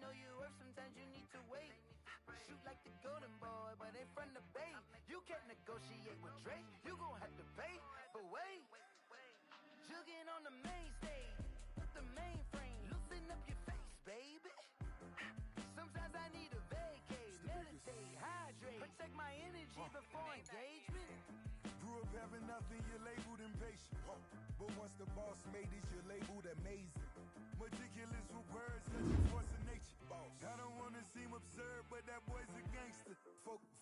know your worth, sometimes you need to wait. Shoot like the golden boy, but ain't from the bay. You can't negotiate with Drake, you gon' have to pay. But wait, jugging on the main stage, with the mainframe, loosen up your face, baby. Sometimes I need a vacate, meditate, hydrate, protect my energy before engagement. Grew up having nothing, you're labeled impatient. But once the boss made it, you're labeled amazing. Meticulous with words, such a force of nature. I don't wanna seem absurd, but that boy's a gangster.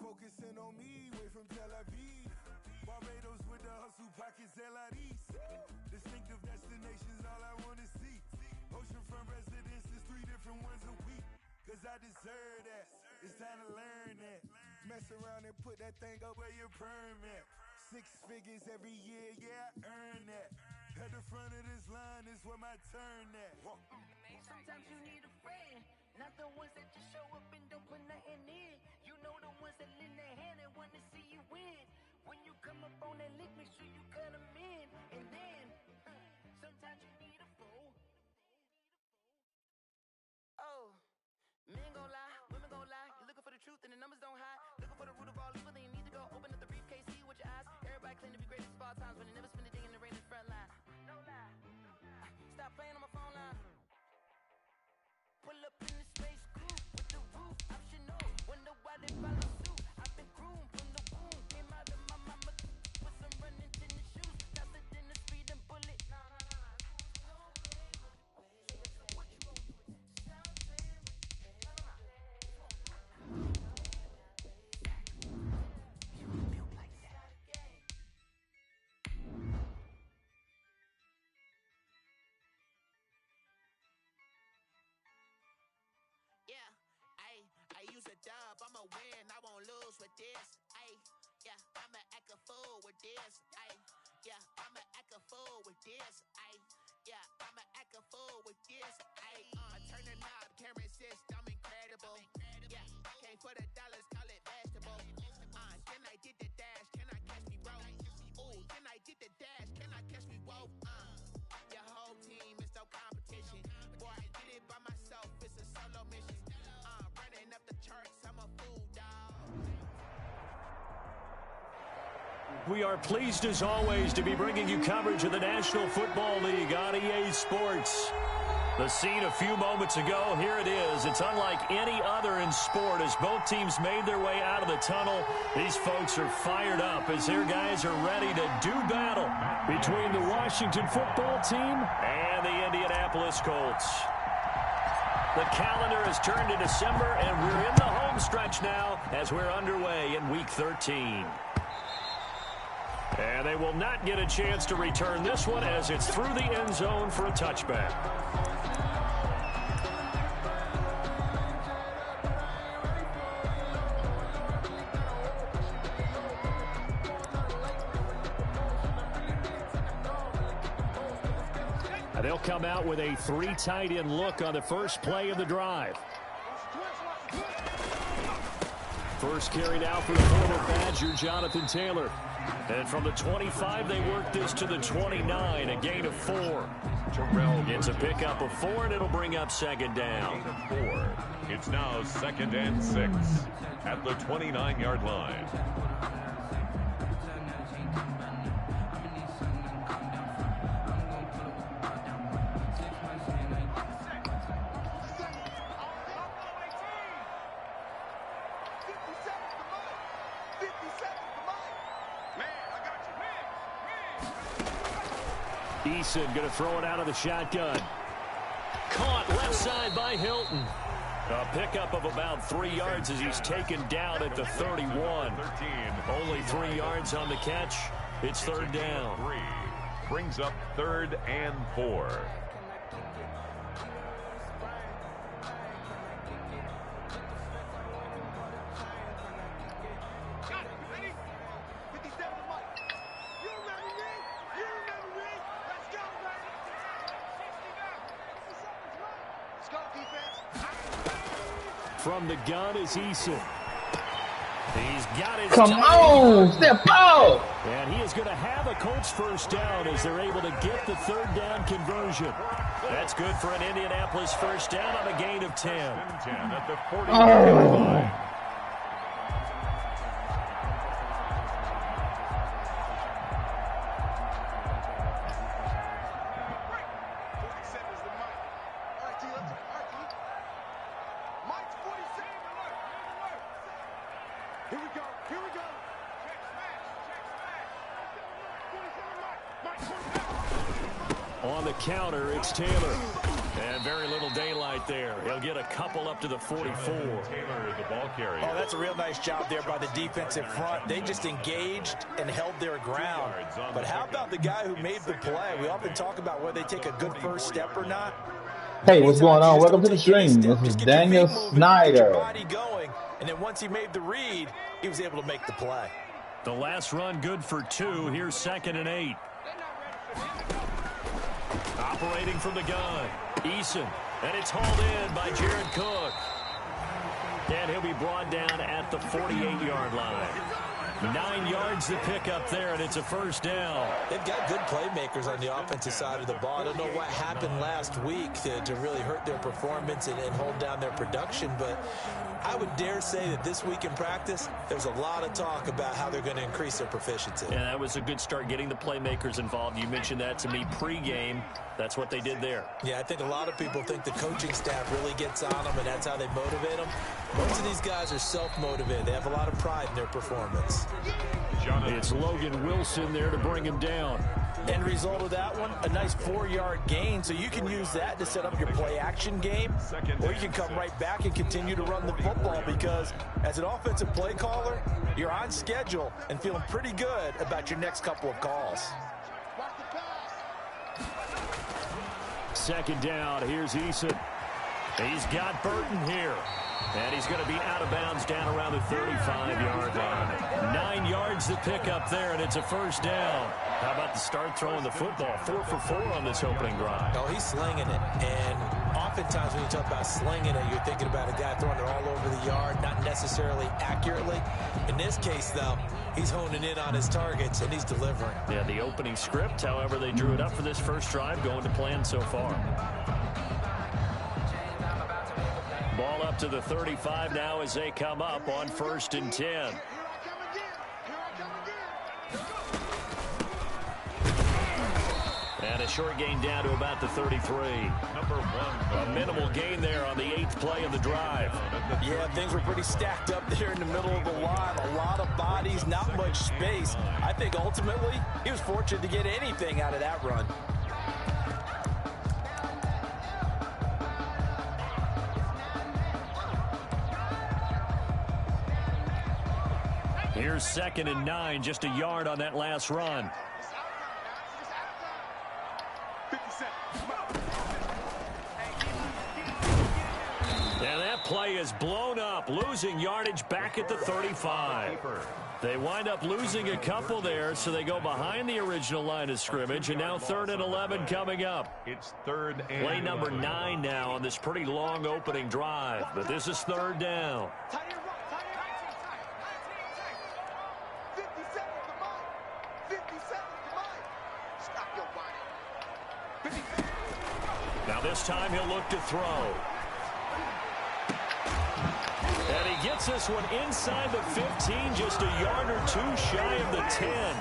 Focusing on me, way from Tel Aviv. Barbados with the hustle pockets, LIDs. Distinctive destinations, all I wanna see. Oceanfront residences, 3 different ones a week. Cause I deserve that, it's time to learn that. Mess around and put that thing up where your perm at. 6 figures every year, yeah, I earn that. At the front of this line is where my turn at. Sometimes you need a friend, not the ones that just show up and don't put nothing in. You know the ones that lend their hand and wanna see you win. When you come up on that lick, make sure you cut them in. And then, sometimes you need a fool. Oh, men gon' lie, women gon' lie. You're looking for the truth and the numbers don't hide. Looking for the root of all evil, then you need to go open up the briefcase, see with your eyes. Everybody claim to be greatest of all times, but they never spend a day in the rain in the front line. No lie. Stop playing on my phone line. Pull up in the space coupe with the roof optional. Wonder why they follow suit. I've been groomed from the womb. Came out of my mama with some running tennis shoes. Faster than the speeding bullet. I use a dub, I'ma win, I won't lose with this. Yeah, I'ma act a fool with this. Yeah, I'ma act a fool with this. Yeah, I'ma act a fool with this. Turn the knob, can't resist, I'm incredible. Yeah, came for the dollars, call it vegetable. Then I did the dash, can I catch me, bro? Ooh, then I did the dash, can I catch me, whoa? Your whole team is no competition. Boy, I did it by myself, it's a solo mission. Running up the charts, I'm a fool, dog. We are pleased as always to be bringing you coverage of the National Football League on EA Sports. The scene a few moments ago, here it is. It's unlike any other in sport as both teams made their way out of the tunnel. These folks are fired up as their guys are ready to do battle between the Washington football team and the Indianapolis Colts. The calendar has turned to December, and we're in the home stretch now as we're underway in Week 13. And they will not get a chance to return this one as it's through the end zone for a touchback. They'll come out with a 3 tight end look on the first play of the drive. First carried out for the former Badger, Jonathan Taylor. And from the 25, they work this to the 29, a gain of 4. Terrell gets a pickup of 4, and it'll bring up second down. 4. It's now 2nd and 6 at the 29-yard line. Eason going to throw it out of the shotgun. Caught left side by Hilton. A pickup of about 3 yards as he's taken down at the 31. Only 3 yards on the catch. It's third down. 3 brings up 3rd and 4. From the gun is Eason. He's got his Come on, step out. And he is going to have a Colts first down as they're able to get the third down conversion. That's good for an Indianapolis first down on a gain of 10. 10 at the 40-yard line. On the counter, it's Taylor. And very little daylight there. He'll get a couple up to the 44. Taylor, the ball carrier. Oh, that's a real nice job there by the defensive front. They just engaged and held their ground. But how about the guy who made the play? We often talk about whether they take a good first step or not. Hey, what's going on? Welcome to the stream. This is Daniel Snyder. And then once he made the read, he was able to make the play. The last run good for 2. Here's 2nd and 8. Operating from the gun, Eason, and it's hauled in by Jared Cook. And he'll be brought down at the 48-yard line. 9 yards to pick up there, and it's a first down. They've got good playmakers on the offensive side of the ball. I don't know what happened last week to really hurt their performance and hold down their production, but I would dare say that this week in practice, there's a lot of talk about how they're going to increase their proficiency. Yeah, that was a good start, getting the playmakers involved. You mentioned that to me pregame. That's what they did there. Yeah, I think a lot of people think the coaching staff really gets on them, and that's how they motivate them. Most of these guys are self-motivated. They have a lot of pride in their performance. It's Logan Wilson there to bring him down. End result of that one, a nice 4-yard gain, so you can use that to set up your play-action game, or you can come right back and continue to run the football because as an offensive play caller, you're on schedule and feeling pretty good about your next couple of calls. 2nd down, here's Eason. He's got Burton here. And he's going to be out of bounds down around the 35-yard line. 9 yards to pick up there, and it's a first down. How about the start throwing the football? 4 for 4 on this opening drive. Oh, he's slinging it. And oftentimes when you talk about slinging it, you're thinking about a guy throwing it all over the yard, not necessarily accurately. In this case, though, he's honing in on his targets, and he's delivering. Yeah, the opening script, however, they drew it up for this first drive, going to plan so far. Ball up to the 35 now as they come up on 1st and 10. And a short gain down to about the 33. Number 1. A minimal gain there on the 8th play of the drive. Yeah, things were pretty stacked up there in the middle of the line. A lot of bodies, not much space. I think ultimately he was fortunate to get anything out of that run. Here's 2nd and 9, just a yard on that last run. And that play is blown up, losing yardage back at the 35. They wind up losing a couple there, so they go behind the original line of scrimmage, and now 3rd and 11 coming up. It's 3rd and Play number 9 now on this pretty long opening drive, but this is 3rd down. Now this time he'll look to throw. And he gets this one inside the 15, just a yard or 2 shy of the 10.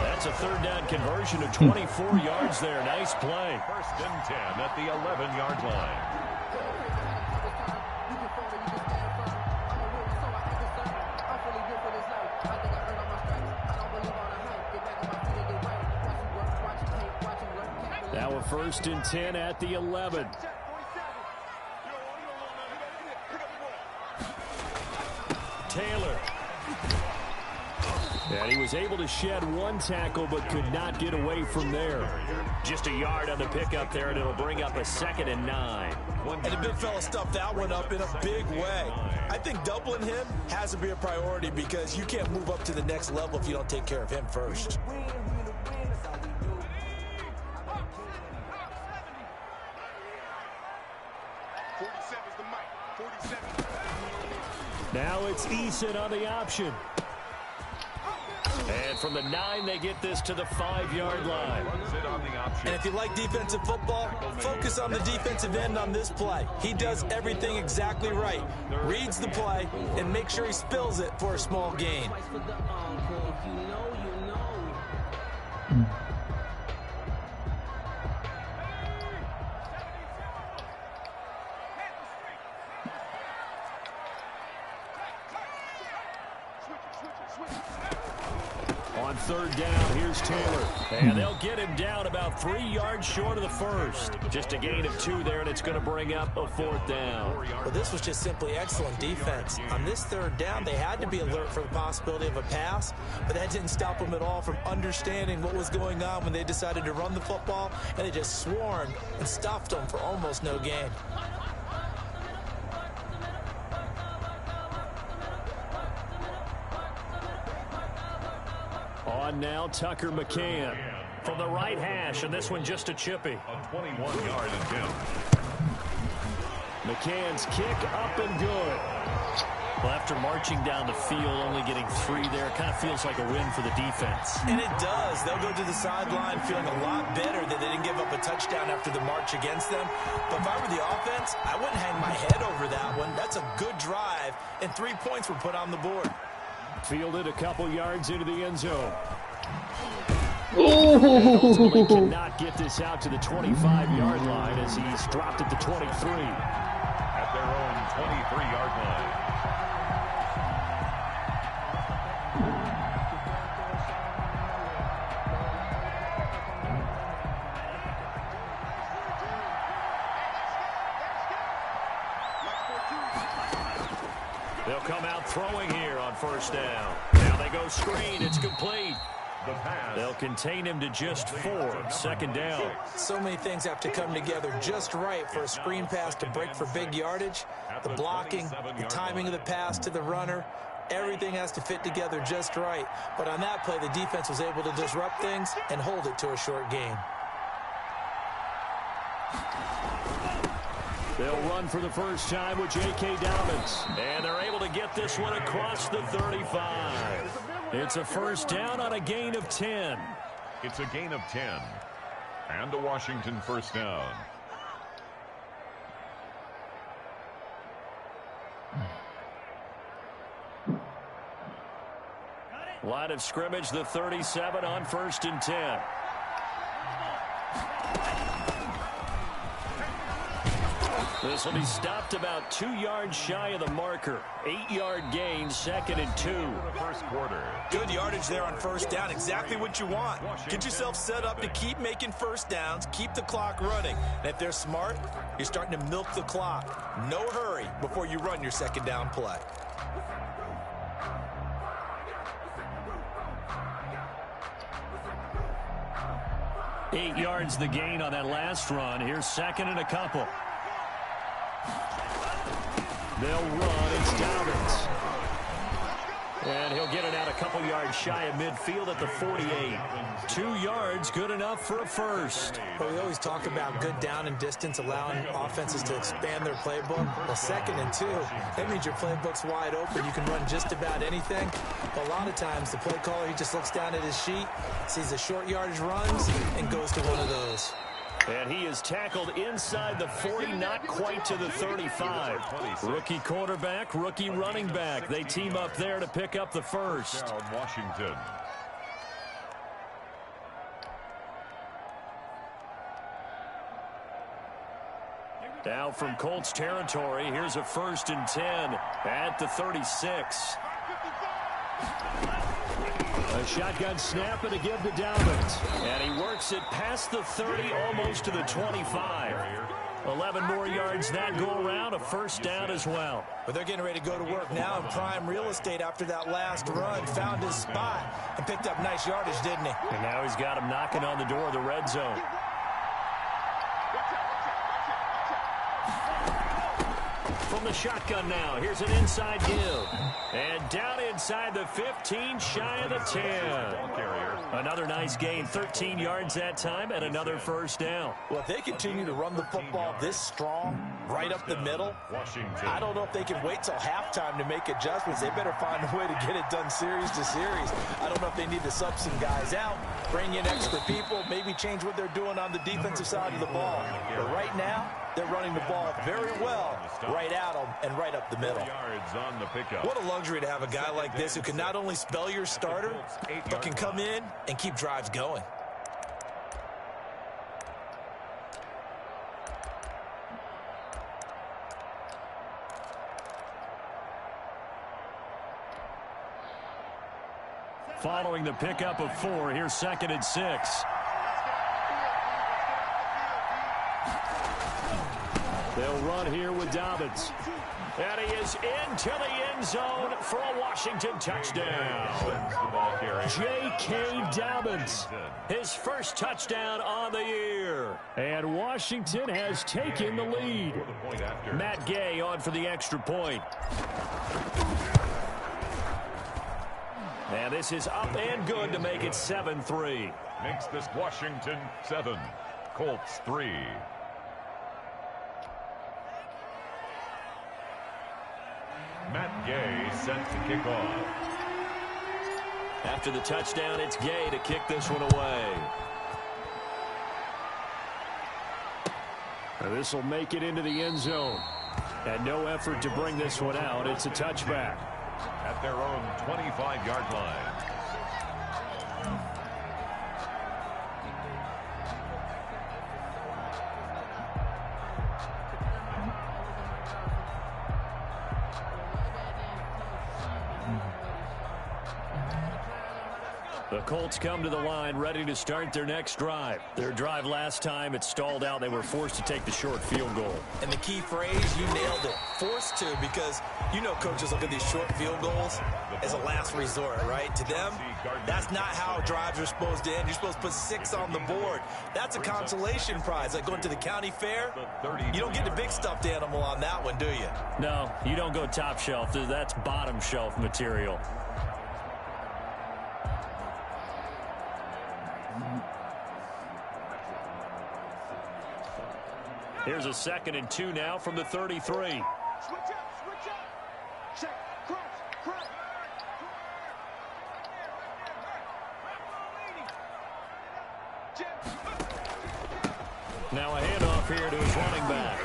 That's a 3rd down conversion of 24 yards there. Nice play. 1st and 10 at the 11-yard line. Now a 1st and 10 at the 11. Taylor. And he was able to shed 1 tackle but could not get away from there. Just a yard on the pickup there, and it'll bring up a 2nd and 9. And the big fella stuffed that one up in a big way. I think doubling him has to be a priority because you can't move up to the next level if you don't take care of him first. Now it's Eason on the option. And from the 9, they get this to the 5-yard line. And if you like defensive football, focus on the defensive end on this play. He does everything exactly right. Reads the play and makes sure he spills it for a small gain. On 3rd down, here's Taylor. And they'll get him down about 3 yards short of the first. Just a gain of 2 there, and it's going to bring up a 4th down. Well, this was just simply excellent defense. On this 3rd down, they had to be alert for the possibility of a pass, but that didn't stop them at all from understanding what was going on when they decided to run the football, and they just swarmed and stuffed them for almost no gain. On now, Tucker McCann from the right hash, and this one just a chippy. A 21-yard attempt. McCann's kick up and good. Well, after marching down the field, only getting 3 there, it kind of feels like a win for the defense. And it does. They'll go to the sideline feeling a lot better that they didn't give up a touchdown after the march against them. But if I were the offense, I wouldn't hang my head over that one. That's a good drive, and 3 points were put on the board. Fielded a couple yards into the end zone. Ooh. Cannot get this out to the 25-yard line as he's dropped at the 23. At their own 23-yard line. They'll come out throwing here on 1st down. Now they go screen. It's complete. The pass. They'll contain him to just 4. 2nd down. So many things have to come together just right for a screen pass to break for big yardage. The blocking, the timing of the pass to the runner, everything has to fit together just right. But on that play, the defense was able to disrupt things and hold it to a short gain. They'll run for the first time with J.K. Dobbins. And they're able to get this one across the 35. It's a 1st down on a gain of 10. It's a gain of 10. And a Washington 1st down. Line of scrimmage, the 37 on 1st and 10. This will be stopped about 2 yards shy of the marker. 8-yard gain, 2nd and 2. First quarter. Good yardage there on 1st down. Exactly what you want. Get yourself set up to keep making 1st downs, keep the clock running. And if they're smart, you're starting to milk the clock. No hurry before you run your 2nd down play. Eight yards the gain on that last run. Here's 2nd and a couple. They'll run. It's Dobbins. And he'll get it out a couple yards shy of midfield at the 48. 2 yards, good enough for a first. Well, we always talk about good down and distance, allowing offenses to expand their playbook. Well, 2nd and 2, that means your playbook's wide open. You can run just about anything. But a lot of times, the play caller, he just looks down at his sheet, sees the short yardage runs, and goes to one of those. And he is tackled inside the 40, not quite to the 35. Rookie quarterback, rookie running back. They team up there to pick up the first. Down Washington. Now from Colts territory, here's a 1st and 10 at the 36. A shotgun snap and a give to Dobbins. And he works it past the 30, almost to the 25. 11 more yards that go around, a 1st down as well. But they're getting ready to go to work now in prime real estate after that last run. Found his spot and picked up nice yardage, didn't he? And now he's got him knocking on the door of the red zone. From the shotgun now, here's an inside give. And down inside the 15, shy of the 10. Another nice gain, 13 yards that time, and another first down. Well, if they continue to run the football this strong, right up the middle, I don't know if they can wait till halftime to make adjustments. They better find a way to get it done series to series. I don't know if they need to sub some guys out, bring in extra people, maybe change what they're doing on the defensive side of the ball. But right now, they're running the ball very well, right at them and right up the middle. What a luxury to have a guy like this who can not only spell your starter, but can come in and keep drives going. Following the pickup of 4, here's 2nd and 6. They'll run here with Dobbins. And he is into the end zone for a Washington touchdown. J.K. Dobbins, his first touchdown on the year. And Washington has taken the lead. Matt Gay on for the extra point. And this is up and good to make it 7-3. Makes this Washington 7, Colts 3. Matt Gay set to kick off. After the touchdown, it's Gay to kick this one away. This will make it into the end zone. And no effort to bring this one out. It's a touchback. At their own 25-yard line. The Colts come to the line ready to start their next drive. Their drive last time, it stalled out. They were forced to take the short field goal. And the key phrase, you nailed it. Forced to, because you know coaches look at these short field goals as a last resort, right? To them, that's not how drives are supposed to end. You're supposed to put 6 on the board. That's a consolation prize. Like going to the county fair, you don't get the big stuffed animal on that one, do you? No, you don't go top shelf. That's bottom shelf material. Here's a 2nd and 2 now from the 33. Switch up. Check. Cross. Now a handoff here to his running back.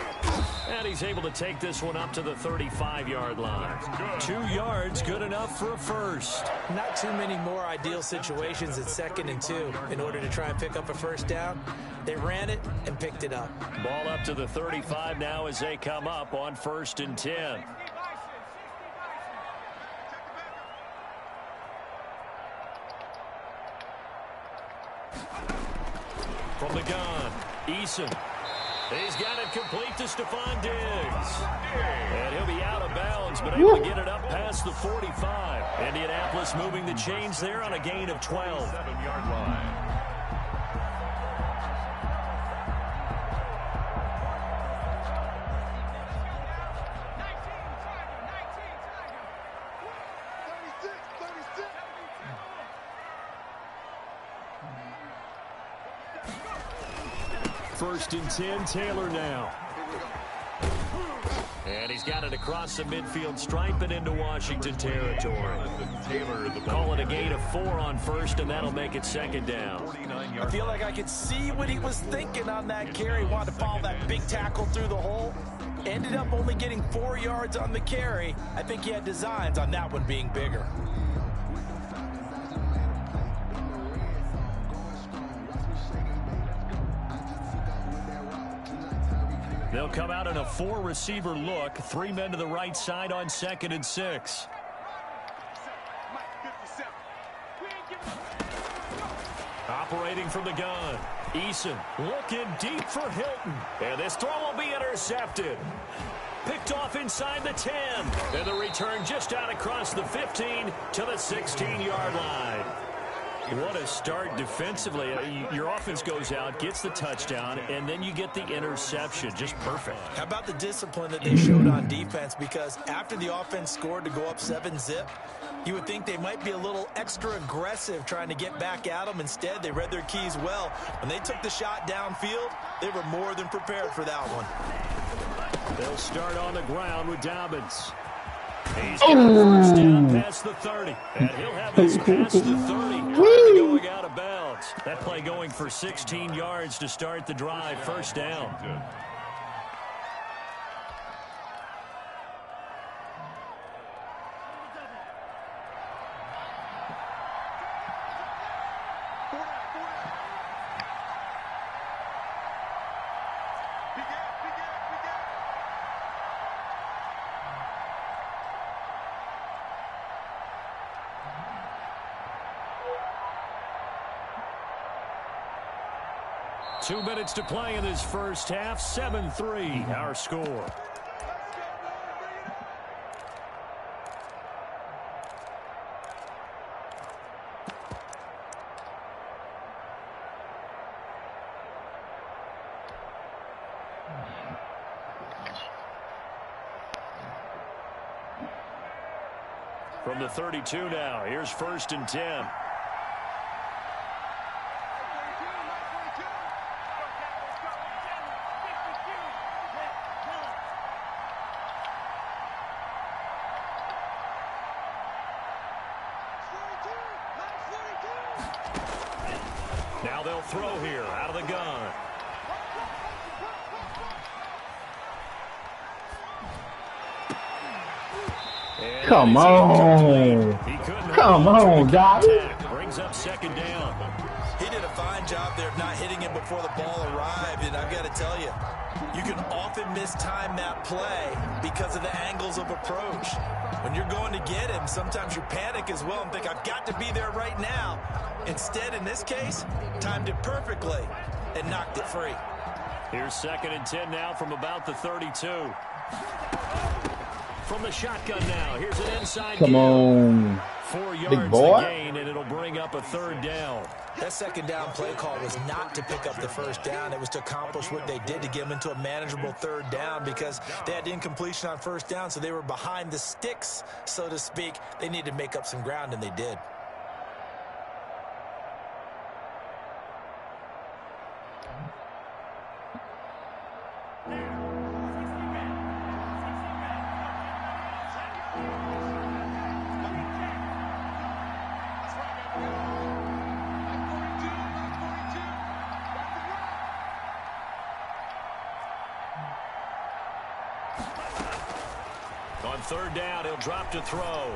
And he's able to take this one up to the 35-yard line. 2 yards, good enough for a first. Not too many more ideal situations at 2nd and 2 in order to try and pick up a first down. They ran it and picked it up. Ball up to the 35 now as they come up on 1st and 10. From the gun, Eason. He's got it complete to Stephon Diggs. And he'll be out of bounds, but able to get it up past the 45. Indianapolis moving the chains there on a gain of 12. 7-yard line. First and 10, Taylor now. And he's got it across the midfield stripe and into Washington territory. Call it a gain of 4 on first, and that'll make it 2nd down. I feel like I could see what he was thinking on that carry. Wanted to follow that big tackle through the hole. Ended up only getting 4 yards on the carry. I think he had designs on that one being bigger. They'll come out in a 4-receiver look. 3 men to the right side on 2nd and 6. Operating from the gun. Eason looking deep for Hilton. And this throw will be intercepted. Picked off inside the 10. And the return just out across the 15 to the 16-yard line. What a start defensively. Your offense goes out, gets the touchdown, and then you get the interception. Just perfect. How about the discipline that they showed on defense? Because after the offense scored to go up 7-zip, You would think they might be a little extra aggressive trying to get back at them. Instead, they read their keys well. When they took the shot downfield, they were more than prepared for that one. They'll start on the ground with Dobbins. He's got first down past the 30. And he'll have this past the 30 prior to going out of bounds. That play going for 16 yards to start the drive. First down. Two minutes to play in this first half. 7-3, our score. From the 32 now, here's 1st and 10. Now they'll throw here out of the gun. Come on. Come on, Doc. Brings up 2nd down. He did a fine job there of not hitting it before the ball arrived. And I've got to tell you, you can often mistime that play because of the angles of approach. When you're going to get him, sometimes you panic as well and think, I've got to be there right now. Instead, in this case, timed it perfectly and knocked it free. Here's 2nd and 10 now from about the 32. From the shotgun now, here's an inside Come on. 4 yards Big boy. to gain, and it'll bring up a 3rd down. That 2nd down play call was not to pick up the 1st down. It was to accomplish what they did to get them into a manageable 3rd down because they had incompletion on 1st down, so they were behind the sticks, so to speak. They needed to make up some ground, and they did. On 3rd down, he'll drop to throw.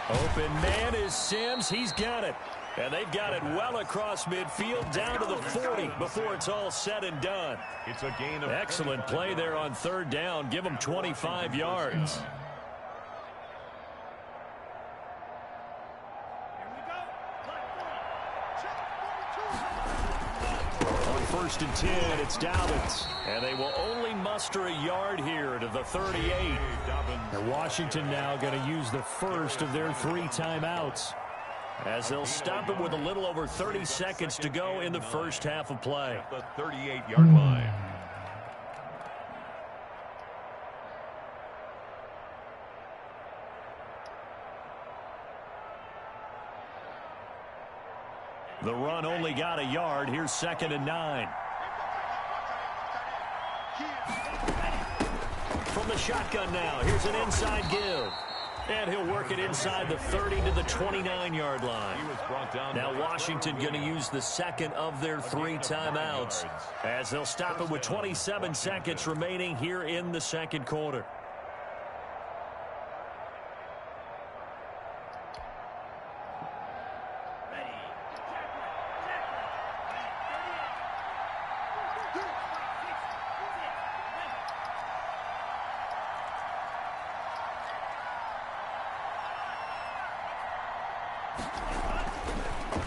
Open man is Sims. He's got it. And they've got it well across midfield down to the 40 before it's all said and done. It's a gain of excellent play there on 3rd down. Give them 25 yards. On 1st and 10, it's Dobbins. And they will only muster a yard here to the 38. And Washington now going to use the first of their 3 timeouts, as they'll stop it with a little over 30 seconds to go in the first half of play. the 38-yard line. The run only got a yard. Here's 2nd and 9. From the shotgun now, here's an inside give. And he'll work it inside the 30 to the 29-yard line. Now Washington going to use the 2nd of their 3 timeouts, as they'll stop it with 27 seconds remaining here in the 2nd quarter.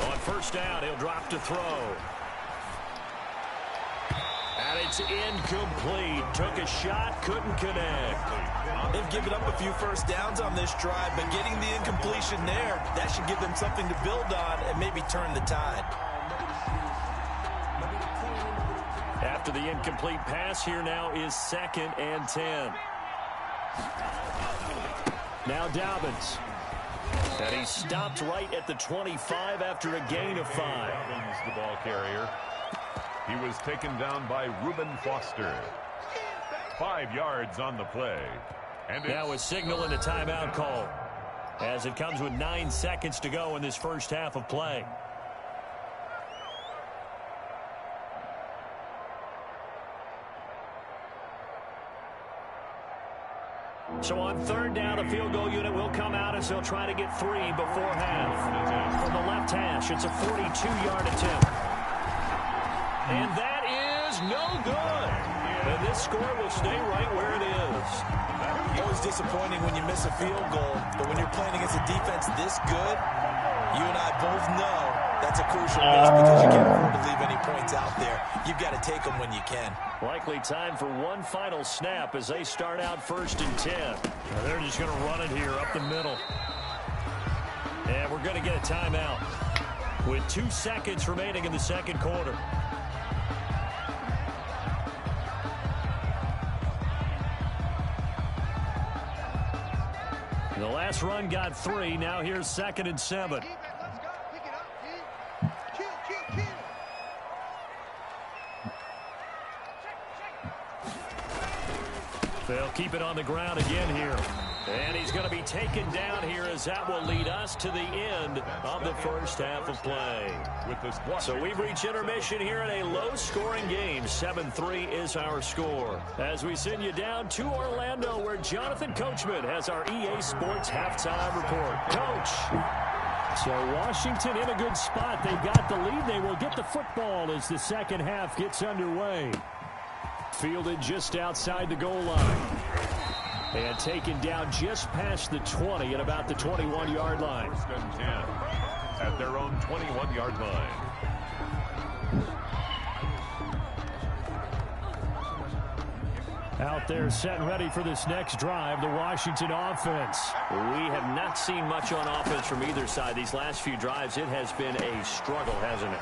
On 1st down, he'll drop to throw. And it's incomplete. Took a shot, couldn't connect. They've given up a few 1st downs on this drive, but getting the incompletion there, that should give them something to build on and maybe turn the tide. After the incomplete pass, here now is 2nd and 10. Now Dobbins. And he stopped right at the 25 after a gain of 5. Evans, the ball carrier. He was taken down by Reuben Foster. 5 yards on the play. And now a signal and a timeout call, as it comes with 9 seconds to go in this first half of play. So on third down, a field goal unit will come out as they'll try to get 3 before half. From the left hash, it's a 42-yard attempt. And that is no good. And this score will stay right where it is. Always disappointing when you miss a field goal, but when you're playing against a defense this good, you and I both know that's a crucial miss because you can't afford to leave any points out there. You've got to take them when you can. Likely time for one final snap as they start out 1st and 10. Now they're just going to run it here up the middle. And we're going to get a timeout with 2 seconds remaining in the second quarter. The last run got 3. Now here's 2nd and 7. They'll keep it on the ground again here. And he's going to be taken down here as that will lead us to the end of the first half of play. So we've reached intermission here in a low-scoring game. 7-3 is our score. As we send you down to Orlando, where Jonathan Coachman has our EA Sports halftime report. Coach. So Washington in a good spot. They've got the lead. They will get the football as the second half gets underway. Fielded just outside the goal line. And taken down just past the 20 at about the 21-yard line. 1st and 10 at their own 21-yard line. Out there set and ready for this next drive, the Washington offense. We have not seen much on offense from either side. These last few drives, it has been a struggle, hasn't it?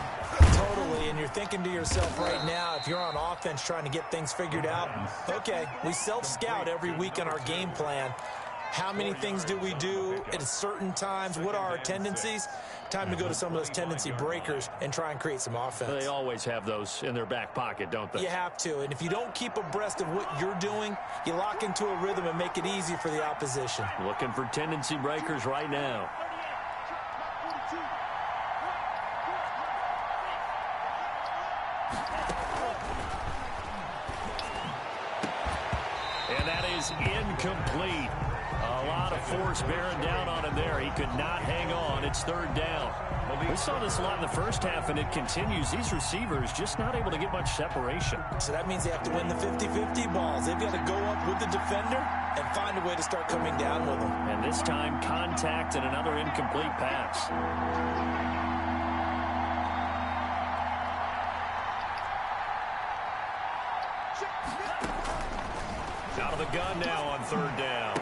Totally, and you're thinking to yourself right now, if you're on offense trying to get things figured out, okay, we self-scout every week on our game plan. How many things do we do at certain times? What are our tendencies? Time to go to some of those tendency breakers and try and create some offense. They always have those in their back pocket, don't they? You have to, and if you don't keep abreast of what you're doing, you lock into a rhythm and make it easy for the opposition. Looking for tendency breakers right now. And that is incomplete. A lot of force bearing down on him there. He could not hang on. It's 3rd down. We saw this a lot in the first half, and it continues. These receivers just not able to get much separation. So that means they have to win the 50-50 balls. They've got to go up with the defender and find a way to start coming down with them. And this time, contact and another incomplete pass. Out of the gun now on 3rd down.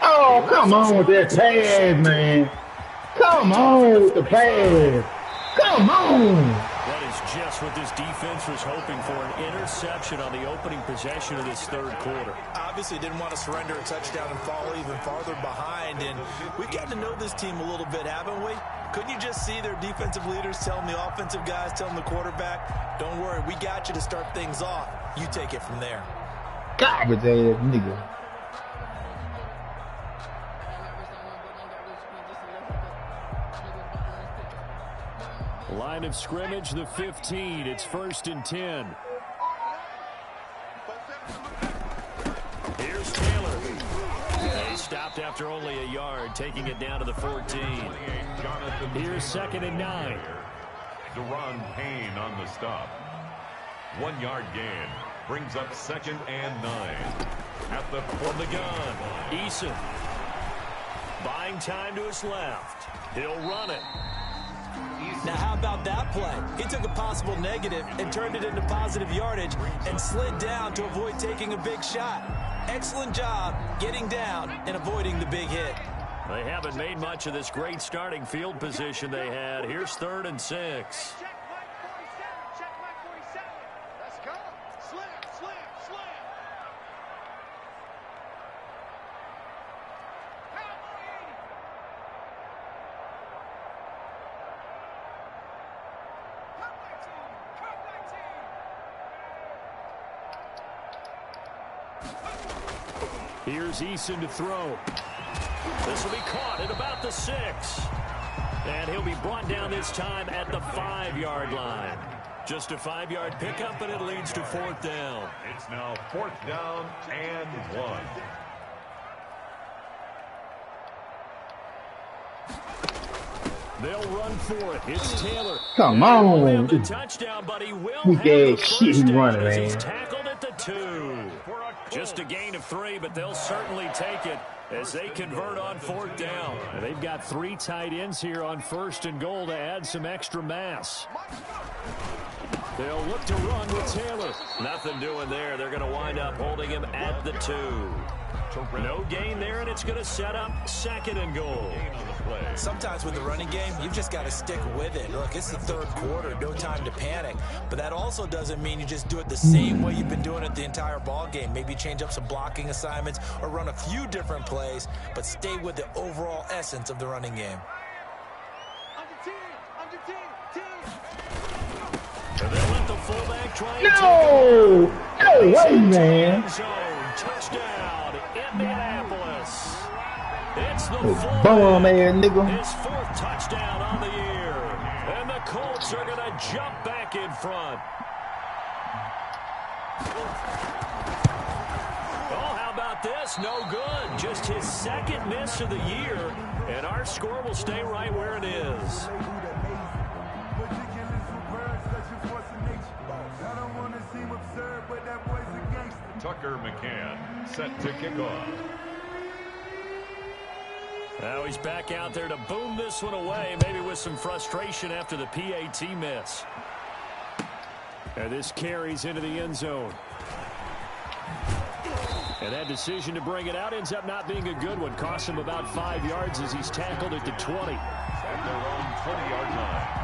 Oh, come on with that pass, man. Come on with the pass. Come on. That is just what this defense was hoping for, an interception on the opening possession of this 3rd quarter. Obviously didn't want to surrender a touchdown and fall even farther behind, and we've gotten to know this team a little bit, haven't we? Couldn't you just see their defensive leaders telling the offensive guys, telling the quarterback, don't worry, we got you to start things off. You take it from there. Garbage ass nigga. Line of scrimmage, the 15. It's 1st and 10. Here's Taylor. He stopped after only a yard, taking it down to the 14. Here's 2nd and 9. Deron Payne on the stop. 1-yard gain. Brings up 2nd and 9. At the from the gun, Eason. Buying time to his left. He'll run it. Now, how about that play? He took a possible negative and turned it into positive yardage and slid down to avoid taking a big shot. Excellent job getting down and avoiding the big hit. They haven't made much of this great starting field position they had. Here's 3rd and 6. Here's Eason to throw. This will be caught at about the 6. And he'll be brought down this time at the 5-yard line. Just a 5-yard pickup, and it leads to 4th down. It's now 4th down and 1. They'll run for it. It's Taylor. Come on. The touchdown, but he will We have get the shit first down running, as man. he's tackled at the 2. Just a gain of 3, but they'll certainly take it as they convert on 4th down. And they've got 3 tight ends here on 1st and goal to add some extra mass. They'll look to run with Taylor. Nothing doing there. They're going to wind up holding him at the 2. No gain there, and it's going to set up 2nd and goal. Sometimes with the running game, you've just got to stick with it. Look, it's the 3rd quarter, no time to panic. But that also doesn't mean you just do it the same way you've been doing it the entire ball game. Maybe change up some blocking assignments or run a few different plays, but stay with the overall essence of the running game. And they'll let the fullback try and No! No way, man. Touchdown, Indianapolis. It's the Bum ass nigga. His 4th touchdown on the year. And the Colts are going to jump back in front. Oh, how about this? No good. Just his 2nd miss of the year. And our score will stay right where it is. Tucker McCann set to kick off. Now he's back out there to boom this one away, maybe with some frustration after the PAT miss. And this carries into the end zone. And that decision to bring it out ends up not being a good one. Costs him about 5 yards as he's tackled at the 20. At their own 20-yard line.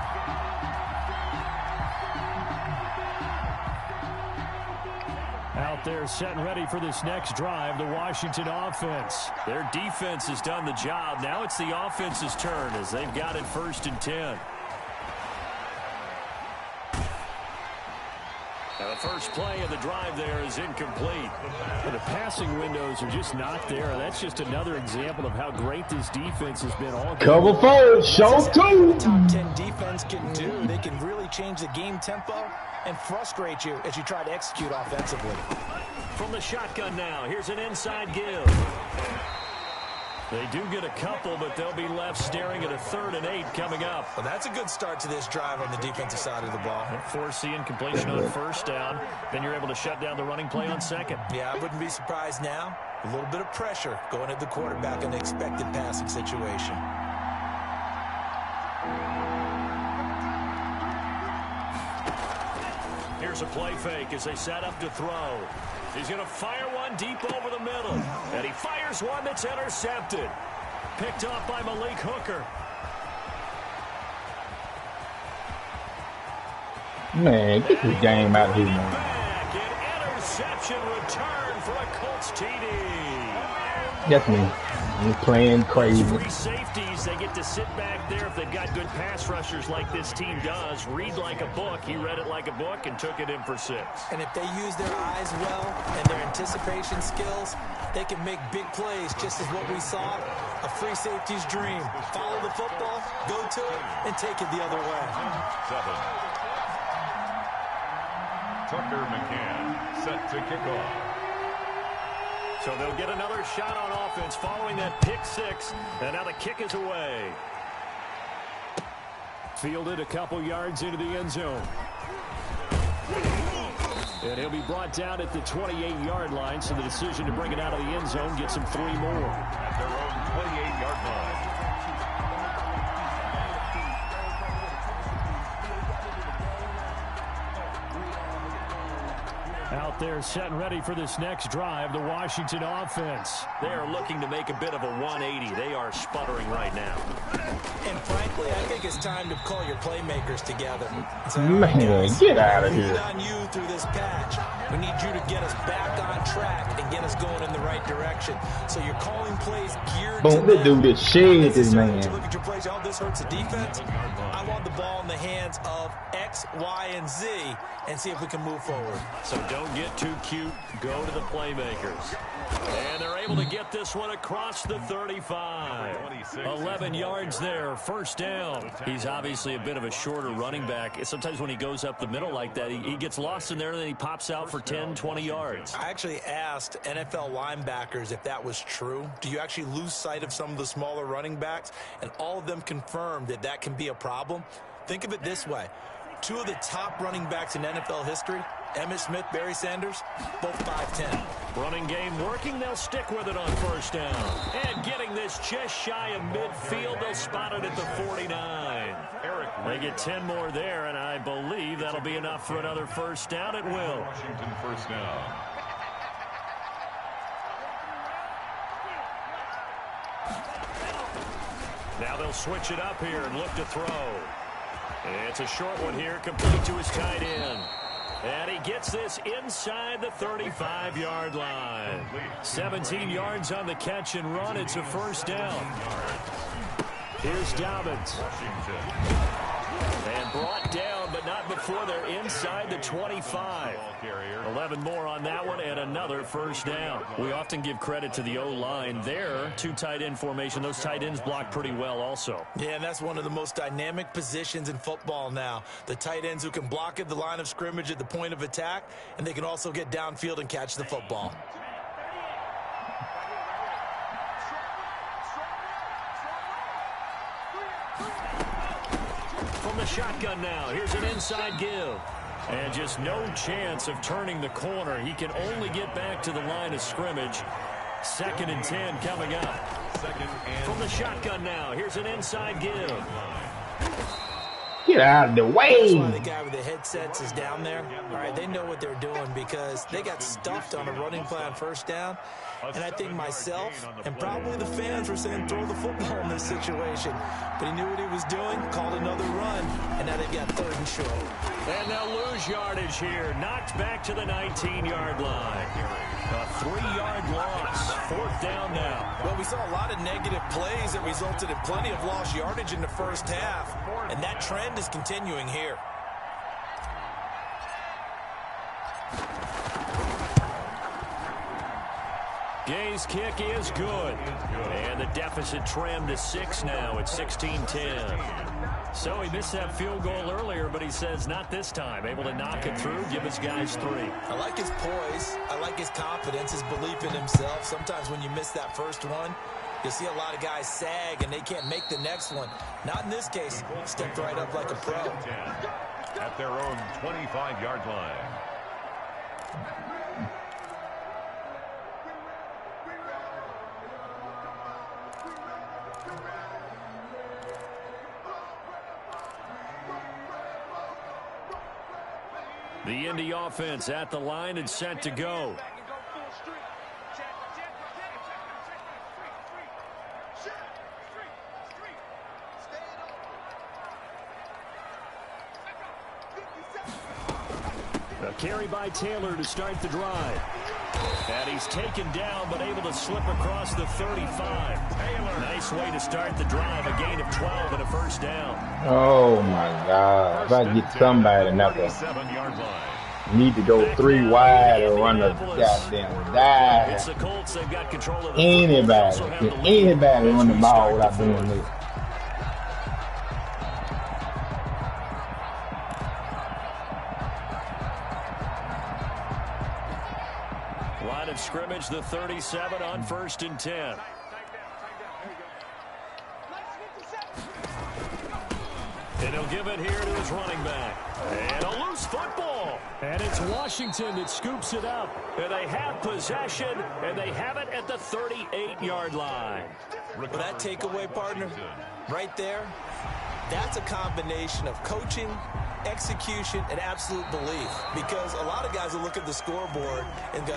Out there set and ready for this next drive, the Washington offense. Their defense has done the job. Now it's the offense's turn as they've got it 1st and 10. Now the first play of the drive there is incomplete. The passing windows are just not there. That's just another example of how great this defense has been all game. Cover 4, show 2. Top 10 defense can do. They can really change the game tempo and frustrate you as you try to execute offensively. From the shotgun now, here's an inside give. They do get a couple, but they'll be left staring at a 3rd and 8 coming up. Well, that's a good start to this drive on the defensive side of the ball. Force the incompletion on 1st down. Then you're able to shut down the running play on 2nd. Yeah, I wouldn't be surprised now. A little bit of pressure going at the quarterback in the expected passing situation. Here's a play fake as they set up to throw. He's going to fire one deep over the middle. And he fires one that's intercepted. Picked off by Malik Hooker. Man, get this game out of here, man. Back, an interception return for a Colts TD. That's me. I'm playing crazy. Free safeties, they get to sit back there if they've got good pass rushers like this team does. Read like a book. He read it like a book and took it in for 6. And if they use their eyes well and their anticipation skills, they can make big plays, just as what we saw. A free safety's dream. Follow the football, go to it, and take it the other way. 7. Tucker McCann set to kick off. So they'll get another shot on offense following that pick 6. And now the kick is away. Fielded a couple yards into the end zone. And he'll be brought down at the 28-yard line. So the decision to bring it out of the end zone gets him 3 more. At their own 28-yard line. Out there set and ready for this next drive, the Washington offense. They are looking to make a bit of a 180. They are sputtering right now. And frankly, I think it's time to call your playmakers together. Man, get out of We need here. on you through this patch. We need you to get us back on track and get us going in the right direction. So you're calling plays geared to Boom, this them. dude is shit, this You man. look at your plays, oh, this hurts the defense. I want the ball in the hands of X, Y, and Z and see if we can move forward. So don't Don't get too cute. Go to the playmakers. And they're able to get this one across the 35. 11 yards there, first down. He's obviously a bit of a shorter running back. Sometimes when he goes up the middle like that, he gets lost in there, and then he pops out for 10, 20 yards. I actually asked NFL linebackers if that was true. Do you actually lose sight of some of the smaller running backs? And all of them confirmed that that can be a problem. Think of it this way. Two of the top running backs in NFL history, Emmitt Smith, Barry Sanders, both 5'10". Running game working. They'll stick with it on first down. And getting this just shy of midfield. They'll spot it at the 49. They get 10 more there, and I believe that'll be enough for another first down. It will. Washington first down. Now they'll switch it up here and look to throw. It's a short one here, complete to his tight end. And he gets this inside the 35-yard line. 17 yards on the catch and run. It's a first down. Here's Dobbins. And brought down, but not before they're inside the 25. 11 more on that one, and another first down. We often give credit to the O-line there. Two tight end formation. Those tight ends block pretty well also. Yeah, and that's one of the most dynamic positions in football now. The tight ends who can block at the line of scrimmage at the point of attack, and they can also get downfield and catch the football. From the shotgun now, here's an inside give. And just no chance of turning the corner. He can only get back to the line of scrimmage. 2nd and 10 coming up. From the shotgun now, here's an inside give. Get out of the way. That's why the guy with the headsets is down there. All right, they know what they're doing because they got stuffed on a running play on first down. And I think myself and probably the fans were saying throw the football in this situation. But he knew what he was doing, called another run, and now they've got 3rd and short. And they'll lose yardage here. Knocked back to the 19-yard line. A 3-yard loss. 4th down now. Well, we saw a lot of negative plays that resulted in plenty of lost yardage in the first half. And that trend is continuing here. Gay's kick is good. And the deficit trimmed to 6 now at 16-10. So he missed that field goal earlier, but he says not this time. Able to knock it through, give his guys 3. I like his poise. I like his confidence, his belief in himself. Sometimes when you miss that first one, you'll see a lot of guys sag and they can't make the next one. Not in this case. Stepped right up like a pro. At their own 25-yard line. The Indy offense at the line and set to go. A carry by Taylor to start the drive. And he's taken down, but able to slip across the 35. Taylor. Nice way to start the drive. A gain of 12 and a first down. Oh, my God. If I get somebody another, need to go 3 wide or run the goddamn dive. It's the Colts. They've got control of the Anybody. Can anybody run the ball without doing this? Line of scrimmage, the 37 on 1st and 10. And he'll give it here to his running back. And a loose football. And it's Washington that scoops it up. And they have possession, and they have it at the 38-yard line. But that takeaway, partner, right there, that's a combination of coaching, execution, and absolute belief. Because a lot of guys will look at the scoreboard and go,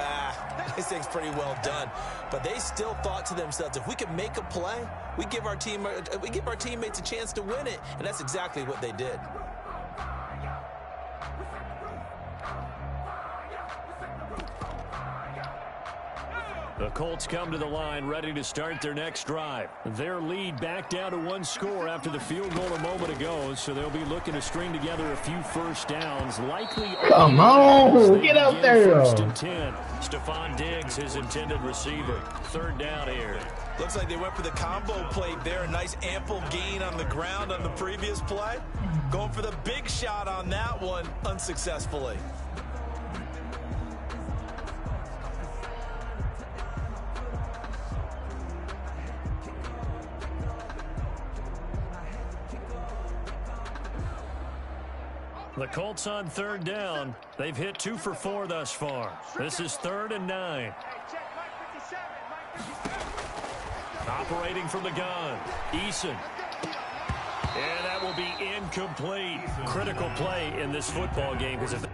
this thing's pretty well done. But they still thought to themselves, if we can make a play, we give our teammates a chance to win it. And that's exactly what they did. The Colts come to the line ready to start their next drive. Their lead back down to one score after the field goal a moment ago, so they'll be looking to string together a few first downs. Likely come on, get up there. First and 10. Stephon Diggs, his intended receiver. Third down here. Looks like they went for the combo play there. A nice ample gain on the ground on the previous play. Going for the big shot on that one unsuccessfully. The Colts on third down. They've hit 2 for 4 thus far. This is 3rd and 9. Operating from the gun, Eason. And that will be incomplete. Critical play in this football game because if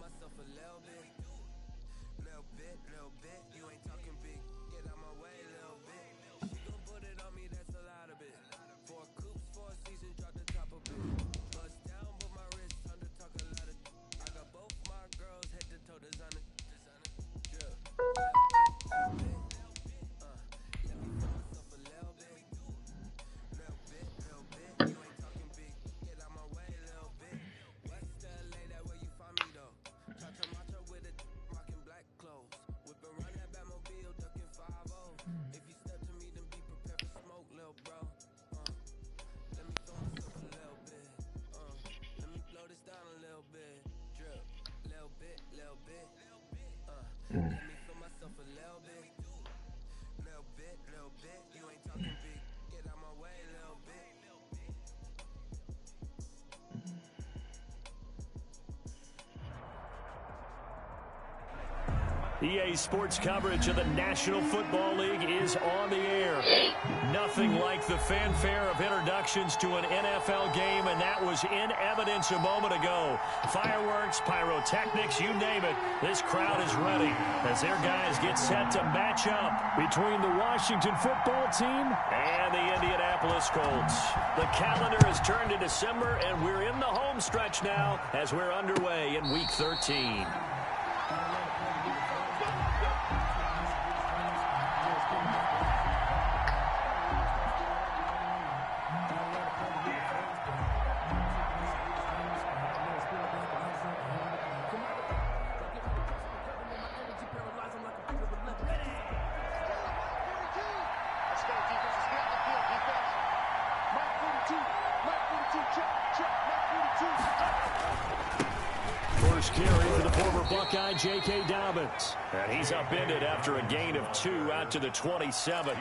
myself a little bit. Little bit, you ain't talking big. Get out my way, little bit. She gon' put it on me, that's a lot of it. 4 coops, 4 seasons, drop the top of it. Bust down, put my wrist under, talk a lot of. I got both my girls head to toe designer. Yeah. Let me feel myself a little bit. Little bit, you ain't talking big. Get out my way, little bit. West LA, that where you find me though. Cha-cha macho with it, rocking black clothes. Whipping around that Batmobile, ducking 5-0. If you step to me, then be prepared for smoke, little bro. Let me throw myself a little bit. Let me blow this down a little bit. Drip, little bit. Let me feel myself a little bit. Little bit, you ain't talking big. Get out my way, little bit. EA Sports coverage of the National Football League is on the air. Nothing like the fanfare of introductions to an NFL game, and that was in evidence a moment ago. Fireworks, pyrotechnics, you name it. This crowd is ready as their guys get set to match up between the Washington football team and the Indianapolis Colts. The calendar has turned to December, and we're in the home stretch now as we're underway in Week 13. First carry for the former Buckeye, J.K. Dobbins. And he's upended after a gain of 2 out to the 27.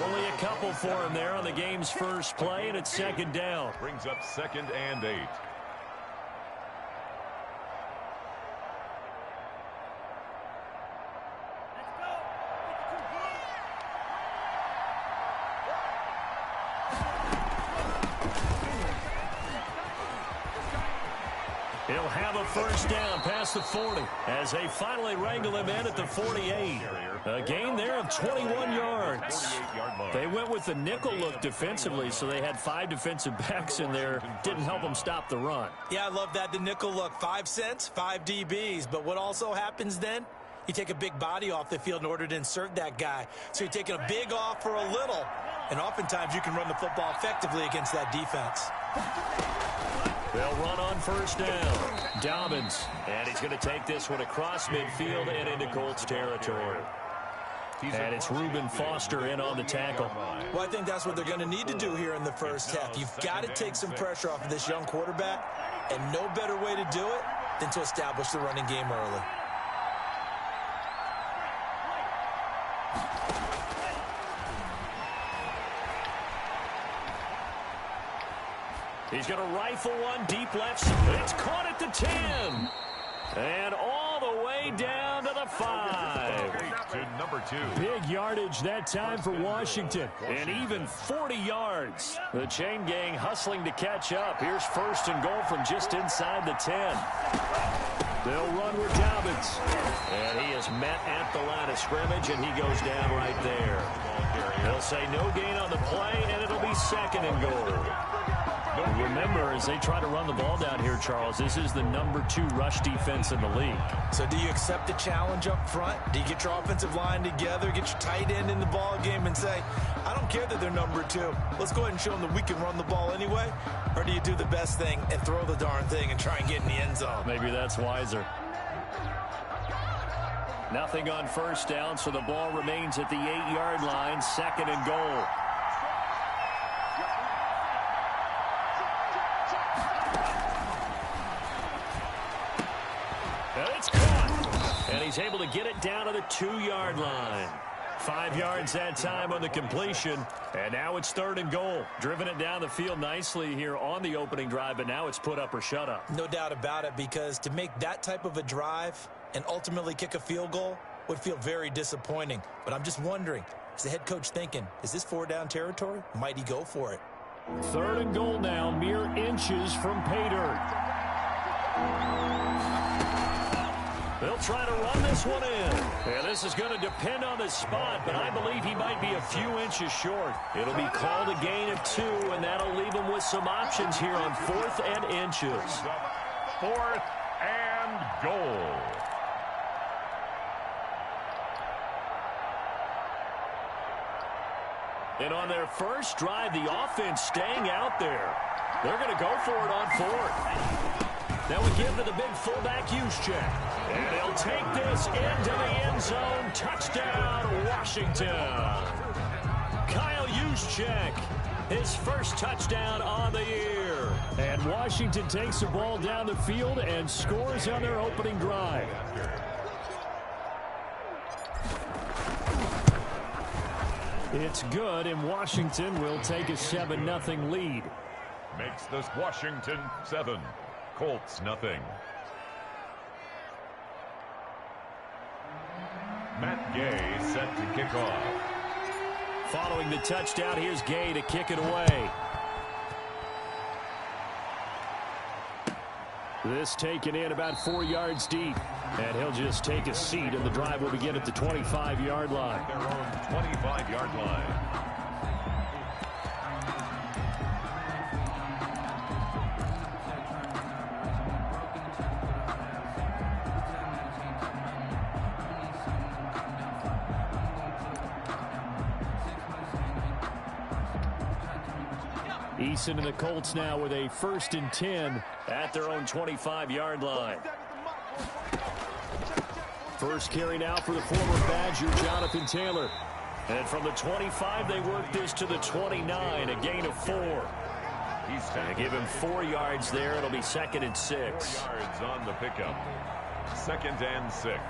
Only a couple for him there on the game's first play, and it's second down. Brings up 2nd and 8. He'll have a first down past the 40 as they finally wrangle him in at the 48. A gain there of 21 yards. They went with the nickel look defensively, so they had 5 defensive backs in there. Didn't help them stop the run. Yeah, I love that, the nickel look. 5 cents, 5 DBs. But what also happens then? You take a big body off the field in order to insert that guy. So you're taking a big off for a little. And oftentimes you can run the football effectively against that defense. They'll run on first down. Dobbins. And he's going to take this one across midfield and into Colts territory. And it's Reuben Foster in on the tackle. Well, I think that's what they're going to need to do here in the first half. You've got to take some pressure off of this young quarterback, and no better way to do it than to establish the running game early. He's going to rifle one deep left. It's caught at the 10. And all the way down to the 5. To number 2. Big yardage that time for Washington. And even 40 yards. The chain gang hustling to catch up. Here's first and goal from just inside the 10. They'll run with Dobbins. And he is met at the line of scrimmage, and he goes down right there. They'll say no gain on the play, and it'll be second and goal. Remember, as they try to run the ball down here, Charles, this is the number 2 rush defense in the league. So do you accept the challenge up front? Do you get your offensive line together, get your tight end in the ball game and say, I don't care that they're number 2. Let's go ahead and show them that we can run the ball anyway? Or do you do the best thing and throw the darn thing and try and get in the end zone? Maybe that's wiser. Nothing on first down, so the ball remains at the 8-yard line, second and goal. And it's caught. And he's able to get it down to the 2-yard line. 5 yards that time on the completion. And now it's third and goal. Driven it down the field nicely here on the opening drive, but now it's put up or shut up. No doubt about it, because to make that type of a drive and ultimately kick a field goal would feel very disappointing. But I'm just wondering, is the head coach thinking, is this 4-down territory? Might he go for it? Third and goal now, mere inches from pay dirt. They'll try to run this one in. And this is going to depend on the spot, but I believe he might be a few inches short. It'll be called a gain of 2, and that'll leave him with some options here on 4th and inches. 4th and goal. And on their first drive, the offense staying out there. They're going to go for it on 4th. Now we give to the big fullback Juszczyk. And he'll take this into the end zone. Touchdown, Washington. Kyle Juszczyk, his first touchdown on the year. And Washington takes the ball down the field and scores on their opening drive. It's good, and Washington will take a 7-0 lead. Makes this Washington 7, Colts 0. Matt Gay set to kick off. Following the touchdown, here's Gay to kick it away. This taken in about 4 yards deep. And he'll just take a seat, and the drive will begin at the 25-yard line. Their own 25-yard line. Eason and the Colts now with a 1st and 10 at their own 25-yard line. First carry now for the former Badger, Jonathan Taylor. And from the 25, they work this to the 29, a gain of 4. He's going to give him 4 yards there. It'll be 2nd and 6. 4 yards on the pickup. 2nd and 6.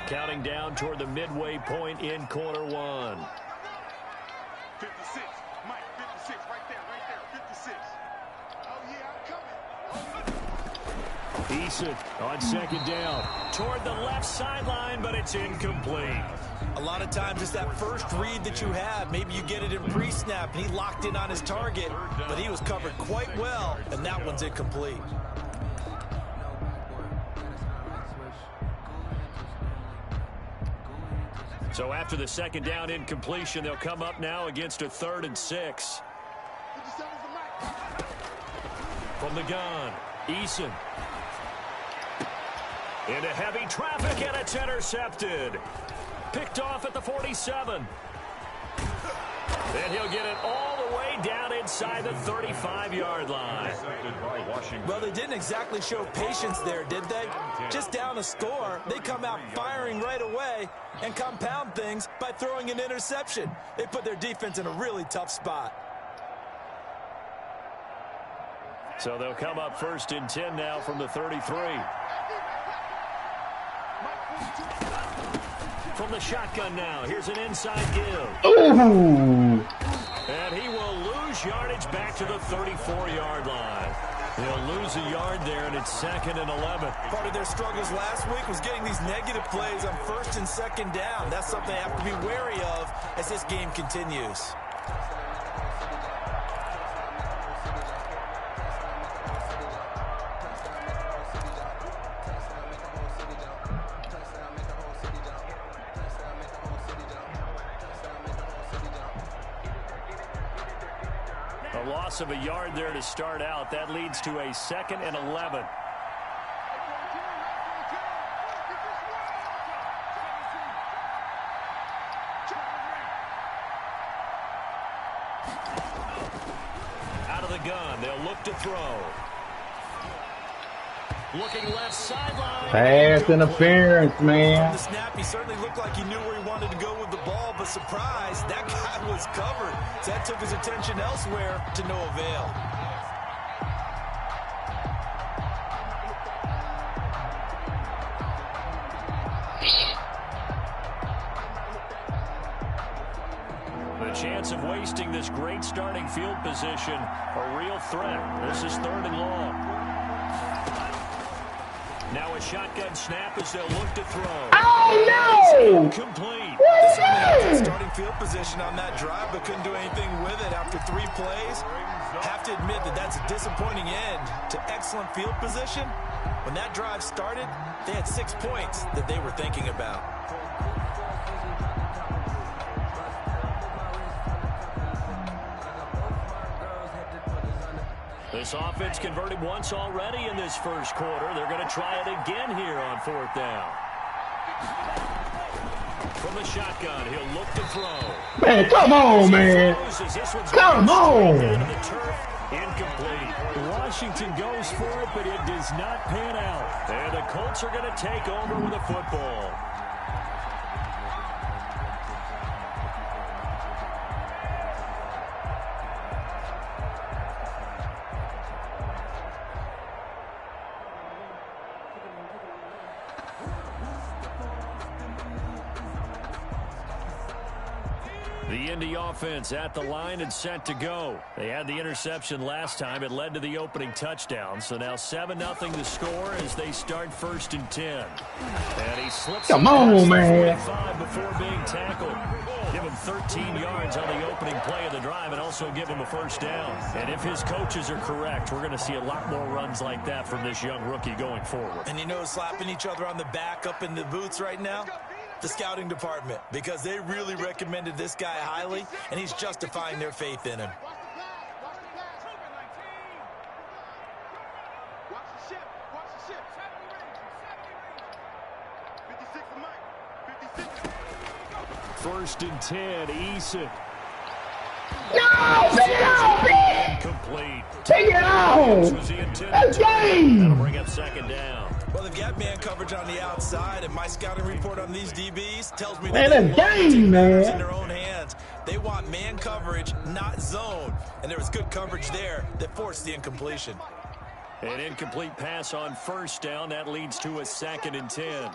Counting down toward the midway point in quarter 1. 56, Mike, 56, right there, 56. Oh, yeah, I'm coming. Eason on 2nd down toward the left sideline, but it's incomplete. A lot of times it's that first read that you have. Maybe you get it in pre-snap, and he locked in on his target, but he was covered quite well, and that one's incomplete. So after the 2nd down incompletion, they'll come up now against a 3rd and 6. From the gun, Eason. Into heavy traffic, and it's intercepted. Picked off at the 47. And he'll get it all the way down inside the 35-yard line. Well, they didn't exactly show patience there, did they? Just down a score, they come out firing right away and compound things by throwing an interception. They put their defense in a really tough spot. So they'll come up 1st and 10 now from the 33. From the shotgun now, here's an inside give. Ooh. And he will lose yardage back to the 34-yard line. They'll lose a yard there, and it's 2nd and 11. Part of their struggles last week was getting these negative plays on 1st and 2nd down. That's something they have to be wary of as this game continues. A loss of a yard there to start out. That leads to a 2nd and 11. Out of the gun, they'll look to throw. Looking left sideline. Pass interference, man. From the snap, he certainly looked like he knew where he wanted to go with the ball, but surprise, that guy was covered. So that took his attention elsewhere to no avail. The chance of wasting this great starting field position, a real threat. This is 3rd and long. Now a shotgun snap as they'll look to throw. Oh, no! Complete. They certainly have good starting field position on that drive, but couldn't do anything with it after 3 plays. Have to admit that that's a disappointing end to excellent field position. When that drive started, they had 6 points that they were thinking about. This offense converted once already in this first quarter. They're going to try it again here on 4th down. From the shotgun, he'll look to throw. Man, come on, man. Come on. Incomplete. Washington goes for it, but it does not pan out. And the Colts are going to take over with the football. The Indy offense at the line and set to go. They had the interception last time. It led to the opening touchdown. So now 7-0 the score as they start 1st and 10. And he slips. Come on, man. Before being tackled. Give him 13 yards on the opening play of the drive and also give him a 1st down. And if his coaches are correct, we're going to see a lot more runs like that from this young rookie going forward. And you know, slapping each other on the back up in the boots right now? The scouting department, because they really recommended this guy highly, and he's justifying their faith in him. First and 10, Eason. No, take it out, man. Complete. Take it out. That's game. That'll bring up 2nd down. Well, they've got man coverage on the outside, and my scouting report on these DBs tells me Man, that that's they want to game, take matters man. in their own hands. They want man coverage, not zone. And there was good coverage there that forced the incompletion. An incomplete pass on 1st down. That leads to a 2nd and 10.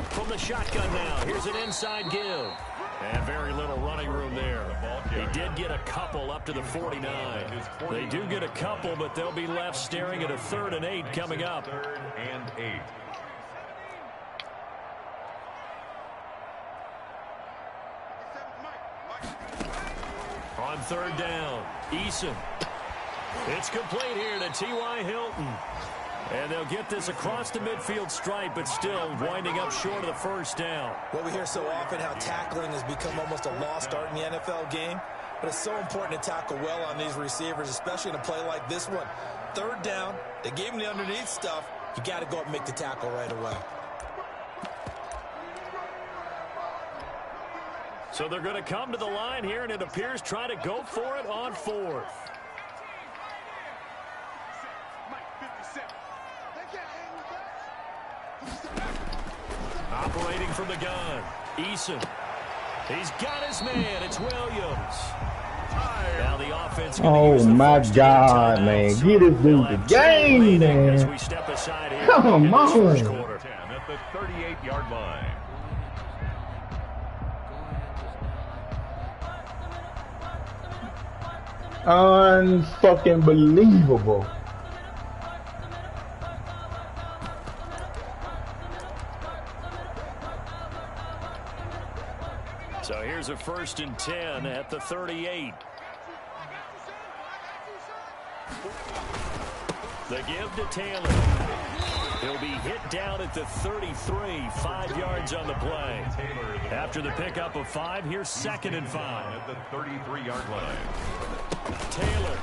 From the shotgun now, here's an inside give. And very little running room there. He did get a couple up to the 49. They do get a couple, but they'll be left staring at a 3rd and 8 coming up. 3rd and 8. On 3rd down, Eason. It's complete here to T.Y. Hilton. And they'll get this across the midfield stripe, but still winding up short of the 1st down. Well, we hear so often how tackling has become almost a lost art in the NFL game. But it's so important to tackle well on these receivers, especially in a play like this one. 3rd down, they gave him the underneath stuff. You got to go up and make the tackle right away. So they're going to come to the line here, and it appears try to go for it on 4th. Operating from the gun, Eason. He's got his man. It's Williams. Now the offense. Oh my God, man! Get this dude the game, man! As we step aside here. Come on! 10 at the 38-yard line. Unfucking believable. So here's a 1st and 10 at the 38. The give to Taylor. He'll be hit down at the 33, 5 yards on the play. After the pickup of 5, here's 2nd and 5. At the 33-yard line. Taylor.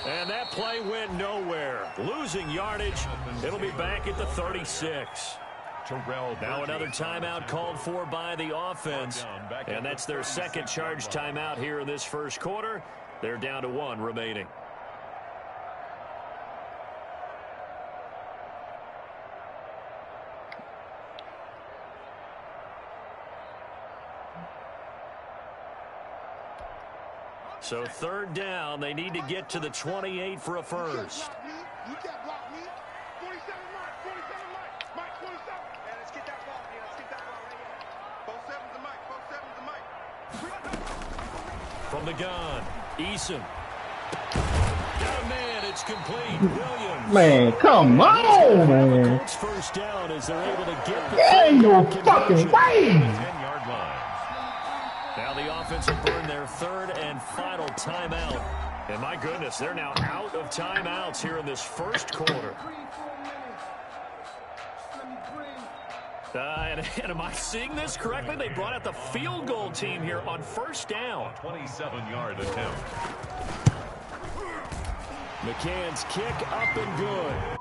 And that play went nowhere. Losing yardage. It'll be back at the 36. Now another timeout called for by the offense. And that's their 2nd charge timeout here in this first quarter. They're down to 1 remaining. So 3rd down, they need to get to the 28 for a first. From the gun, Eason. Got a man, it's complete. Williams. Man, come on, man! First down as they're able to get the Ain't no fucking way! 10-yard line. offense will burn their third and final timeout. And my goodness, they're now out of timeouts here in this first quarter. And am I seeing this correctly? They brought out the field goal team here on first down. 27-yard attempt. McCann's kick up and good.